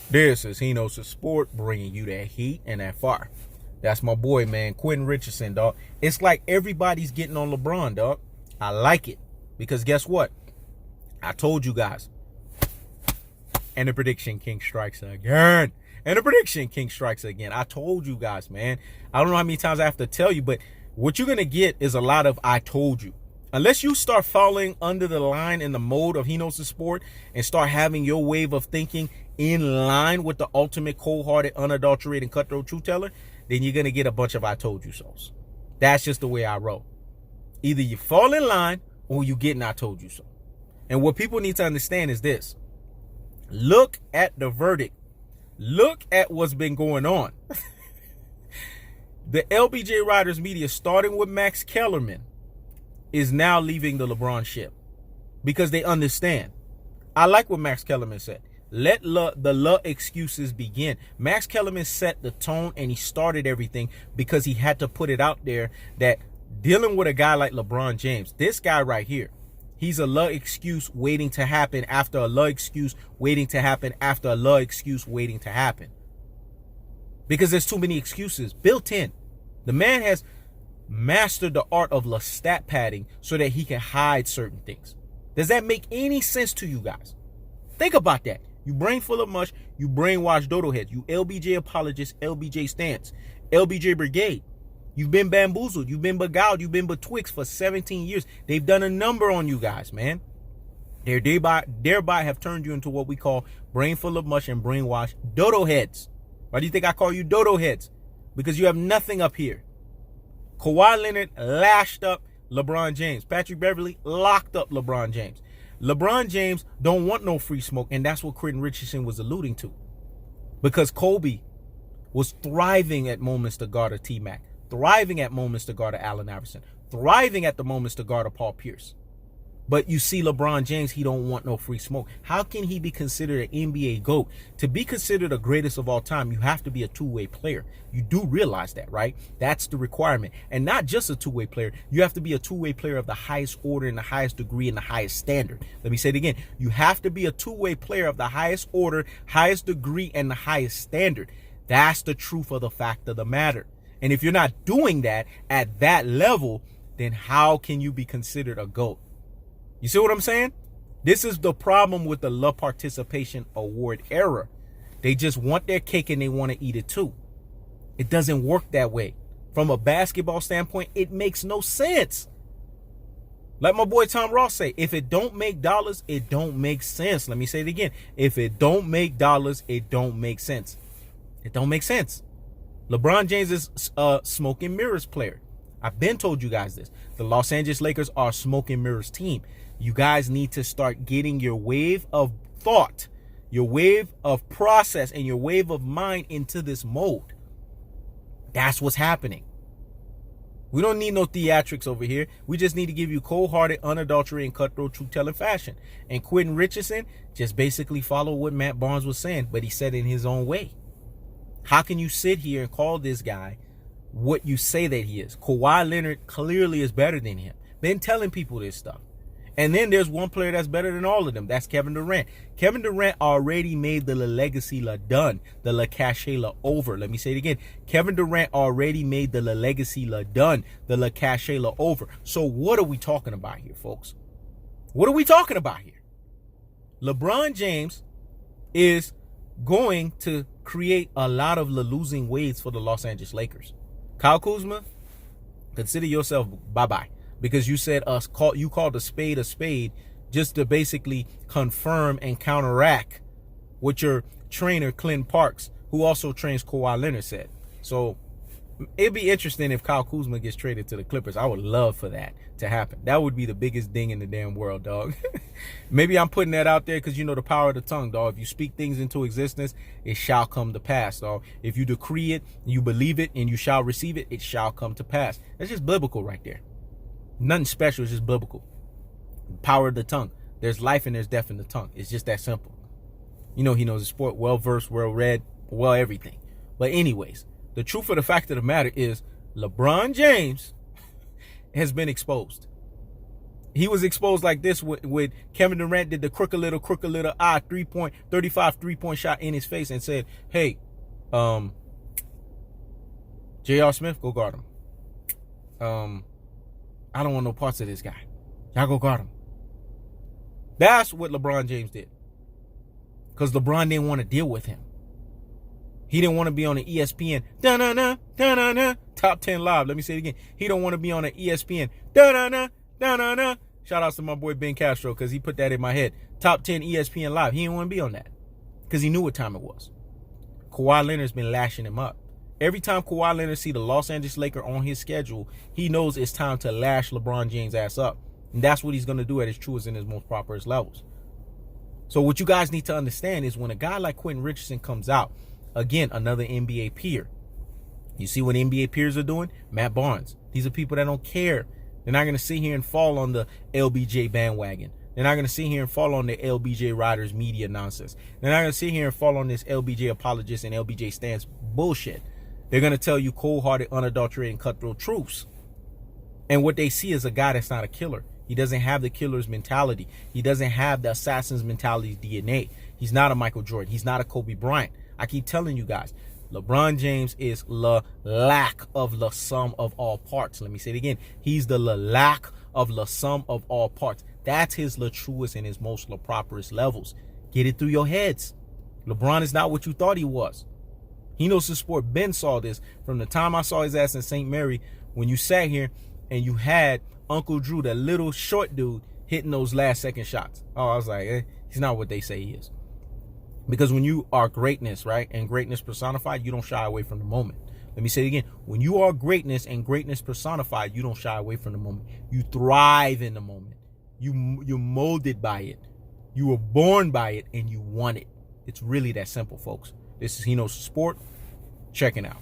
This is He Knows the Sport, bringing you that heat and that fire. That's my boy, man, Quentin Richardson, dog. It's like everybody's getting on LeBron, dog. I like it because guess what? I told you guys. And the prediction king strikes again. And the prediction king strikes again. I told you guys, man. I don't know how many times I have to tell you, but what you're going to get is a lot of I told you. Unless you start falling under the line in the mode of He Knows the Sport and start having your wave of thinking in line with the ultimate cold-hearted, unadulterated, cutthroat truth teller, then you're going to get a bunch of I told you so's. That's just the way I roll. Either you fall in line or you get an I told you so. And what people need to understand is this. Look at the verdict. Look at what's been going on. The LBJ Riders media, starting with Max Kellerman, is now leaving the LeBron ship because they understand. I like what Max Kellerman said. Let the excuses begin. Max Kellerman set the tone and he started everything because he had to put it out there that dealing with a guy like LeBron James, this guy right here, he's a excuse waiting to happen after a excuse waiting to happen after a excuse waiting to happen. Because there's too many excuses built in. The man has mastered the art of stat padding so that he can hide certain things. Does that make any sense to you guys? Think about that. You brain full of mush, you brainwash dodo heads, you LBJ apologists, LBJ stance, LBJ brigade. You've been bamboozled, you've been beguiled, you've been betwixt for 17 years. They've done a number on you guys, man. They thereby have turned you into what we call brain full of mush and brainwash dodo heads. Why do you think I call you dodo heads? Because you have nothing up here. Kawhi Leonard lashed up LeBron James. Patrick Beverley locked up LeBron James. LeBron James don't want no free smoke, and that's what Quentin Richardson was alluding to. Because Kobe was thriving at moments to guard a T-Mac, thriving at moments to guard a Allen Iverson, thriving at the moments to guard a Paul Pierce. But you see LeBron James, he don't want no free smoke. How can he be considered an NBA GOAT? To be considered the greatest of all time, you have to be a two-way player. You do realize that, right? That's the requirement. And not just a two-way player. You have to be a two-way player of the highest order and the highest degree and the highest standard. Let me say it again. You have to be a two-way player of the highest order, highest degree, and the highest standard. That's the truth of the fact of the matter. And if you're not doing that at that level, then how can you be considered a GOAT? You see what I'm saying? This is the problem with the love participation award era. They just want their cake and they want to eat it too. It doesn't work that way. From a basketball standpoint, it makes no sense. Like my boy Tom Ross say, if it don't make dollars, it don't make sense. Let me say it again. If it don't make dollars, it don't make sense. It don't make sense. LeBron James is a smoke and mirrors player. I've been told you guys this. The Los Angeles Lakers are a smoke and mirrors team. You guys need to start getting your wave of thought, your wave of process, and your wave of mind into this mode. That's what's happening. We don't need no theatrics over here. We just need to give you cold-hearted, unadulterated, and cutthroat truth-telling fashion. And Quentin Richardson just basically followed what Matt Barnes was saying, but he said it in his own way. How can you sit here and call this guy what you say that he is? Kawhi Leonard clearly is better than him. Been telling people this stuff. And then there's one player that's better than all of them. That's Kevin Durant. Kevin Durant already made the legacy done, the cachet over. Let me say it again. Kevin Durant already made the legacy done, the cachet over. So what are we talking about here, folks? What are we talking about here? LeBron James is going to create a lot of losing ways for the Los Angeles Lakers. Kyle Kuzma, consider yourself bye-bye. Because you said you called a spade just to basically confirm and counteract what your trainer, Clint Parks, who also trains Kawhi Leonard, said. So it'd be interesting if Kyle Kuzma gets traded to the Clippers. I would love for that to happen. That would be the biggest ding in the damn world, dog. Maybe I'm putting that out there because you know the power of the tongue, dog. If you speak things into existence, it shall come to pass, dog. If you decree it, you believe it, and you shall receive it, it shall come to pass. That's just biblical right there. Nothing special, it's just biblical. Power of the tongue. There's life and there's death in the tongue. It's just that simple. You know, he knows the sport, well-versed, well-read, well everything. But anyways, the truth of the fact of the matter is LeBron James has been exposed. He was exposed like this with Kevin Durant did the crooked little 35 3-point shot in his face and said, hey, J.R. Smith, go guard him. I don't want no parts of this guy. Y'all go guard him. That's what LeBron James did. Because LeBron didn't want to deal with him. He didn't want to be on the ESPN top 10 live. Let me say it again. He don't want to be on the ESPN shout outs to my boy Ben Castro because he put that in my head. Top 10 ESPN live. He didn't want to be on that because he knew what time it was. Kawhi Leonard's been lashing him up. Every time Kawhi Leonard see the Los Angeles Lakers on his schedule, he knows it's time to lash LeBron James' ass up. And that's what he's going to do at his truest and his most properest levels. So what you guys need to understand is when a guy like Quentin Richardson comes out, again, another NBA peer. You see what NBA peers are doing? Matt Barnes. These are people that don't care. They're not going to sit here and fall on the LBJ bandwagon. They're not going to sit here and fall on the LBJ Riders media nonsense. They're not going to sit here and fall on this LBJ apologist and LBJ stance bullshit. They're going to tell you cold-hearted, unadulterated, and cutthroat truths. And what they see is a guy that's not a killer. He doesn't have the killer's mentality. He doesn't have the assassin's mentality DNA. He's not a Michael Jordan. He's not a Kobe Bryant. I keep telling you guys, LeBron James is the lack of the sum of all parts. Let me say it again. He's the lack of the sum of all parts. That's his truest and his most properest levels. Get it through your heads. LeBron is not what you thought he was. He knows the sport. Ben saw this from the time I saw his ass in St. Mary when you sat here and you had Uncle Drew, that little short dude, hitting those last second shots. Oh, I was like, he's not what they say he is. Because when you are greatness, right, and greatness personified, you don't shy away from the moment. Let me say it again. When you are greatness and greatness personified, you don't shy away from the moment. You thrive in the moment. You're molded by it. You were born by it, and you want it. It's really that simple, folks. This is He Knows the Sport. Checking out.